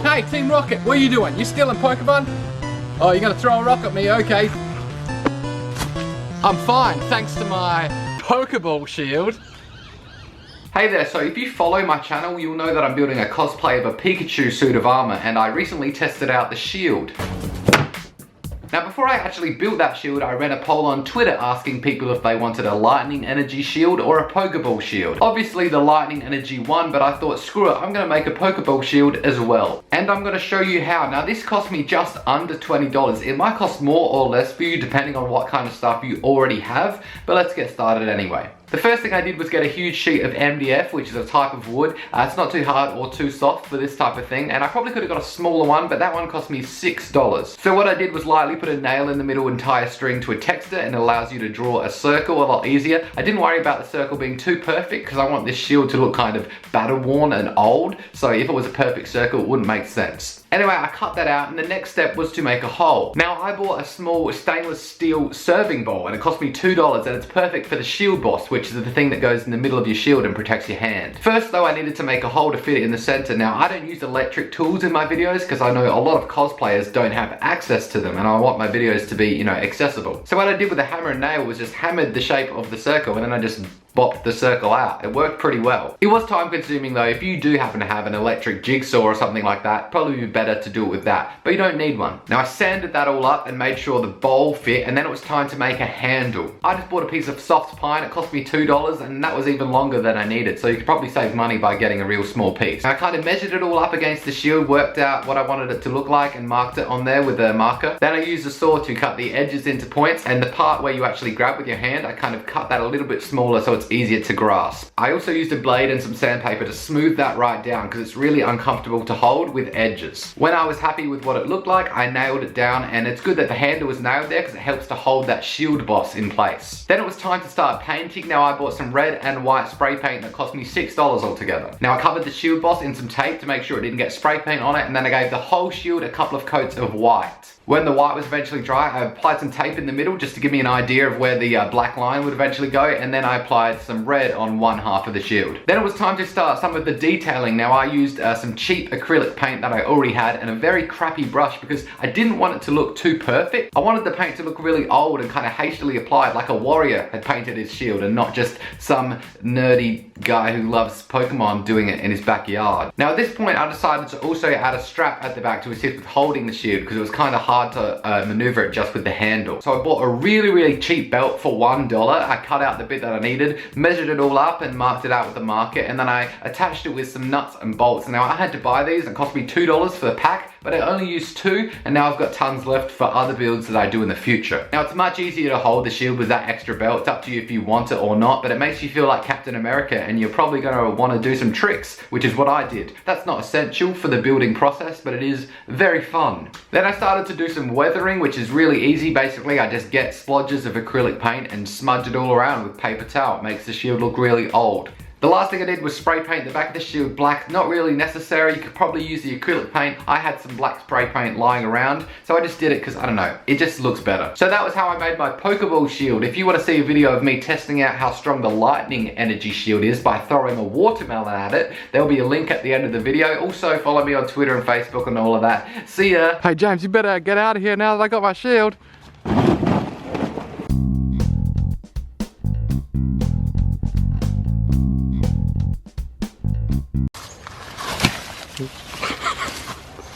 Hey, Team Rocket, what are you doing? You stealing Pokemon? Oh, you're gonna throw a rock at me, okay. I'm fine, thanks to my Pokeball shield. Hey there, so if you follow my channel, you'll know that I'm building a cosplay of a Pikachu suit of armor, and I recently tested out the shield. Now before I actually built that shield, I ran a poll on Twitter asking people if they wanted a lightning energy shield or a Pokeball shield. Obviously the lightning energy won, but I thought screw it, I'm gonna make a Pokeball shield as well. And I'm gonna show you how. Now this cost me just under $20. It might cost more or less for you depending on what kind of stuff you already have, but let's get started anyway. The first thing I did was get a huge sheet of MDF, which is a type of wood. It's not too hard or too soft for this type of thing, and I probably could have got a smaller one, but that one cost me $6. So what I did was lightly put a nail in the middle and tie a string to a texture, and it allows you to draw a circle a lot easier. I didn't worry about the circle being too perfect because I want this shield to look kind of battle-worn and old, so if it was a perfect circle, it wouldn't make sense. Anyway, I cut that out, and the next step was to make a hole. Now, I bought a small stainless steel serving bowl, and it cost me $2, and it's perfect for the shield boss, which is the thing that goes in the middle of your shield and protects your hand. First, though, I needed to make a hole to fit it in the center. Now, I don't use electric tools in my videos because I know a lot of cosplayers don't have access to them, and I want my videos to be, you know, accessible. So what I did with a hammer and nail was just hammered the shape of the circle, and then I just bopped the circle out. It worked pretty well. It was time consuming though. If you do happen to have an electric jigsaw or something like that, probably be better to do it with that, but you don't need one. Now I sanded that all up and made sure the bowl fit, and then it was time to make a handle. I just bought a piece of soft pine. It cost me $2, and that was even longer than I needed, so you could probably save money by getting a real small piece. I kind of measured it all up against the shield, worked out what I wanted it to look like, and marked it on there with a marker. Then I used a saw to cut the edges into points, and the part where you actually grab with your hand, I kind of cut that a little bit smaller so it's easier to grasp. I also used a blade and some sandpaper to smooth that right down because it's really uncomfortable to hold with edges. When I was happy with what it looked like, I nailed it down, and it's good that the handle was nailed there because it helps to hold that shield boss in place. Then it was time to start painting. Now I bought some red and white spray paint that cost me $6 altogether. Now I covered the shield boss in some tape to make sure it didn't get spray paint on it, and then I gave the whole shield a couple of coats of white. When the white was eventually dry, I applied some tape in the middle just to give me an idea of where the black line would eventually go, and then I applied some red on one half of the shield. Then it was time to start some of the detailing. Now I used some cheap acrylic paint that I already had and a very crappy brush because I didn't want it to look too perfect. I wanted the paint to look really old and kind of hastily applied, like a warrior had painted his shield and not just some nerdy guy who loves Pokemon doing it in his backyard. Now at this point I decided to also add a strap at the back to assist with holding the shield because it was kind of hard to maneuver it just with the handle. So I bought a really cheap belt for $1. I cut out the bit that I needed, measured it all up and marked it out with a marker, and then I attached it with some nuts and bolts. Now I had to buy these, it cost me $2 for the pack, but I only used 2, and now I've got tons left for other builds that I do in the future. Now it's much easier to hold the shield with that extra belt. It's up to you if you want it or not, but it makes you feel like Captain America, and you're probably gonna wanna do some tricks, which is what I did. That's not essential for the building process, but it is very fun. Then I started to do some weathering, which is really easy. Basically, I just get splodges of acrylic paint and smudge it all around with paper towel. It makes the shield look really old. The last thing I did was spray paint the back of the shield black. Not really necessary. You could probably use the acrylic paint. I had some black spray paint lying around, so I just did it because, I don't know, it just looks better. So that was how I made my Pokeball shield. If you want to see a video of me testing out how strong the lightning energy shield is by throwing a watermelon at it, there'll be a link at the end of the video. Also, follow me on Twitter and Facebook and all of that. See ya! Hey James, you better get out of here now that I got my shield.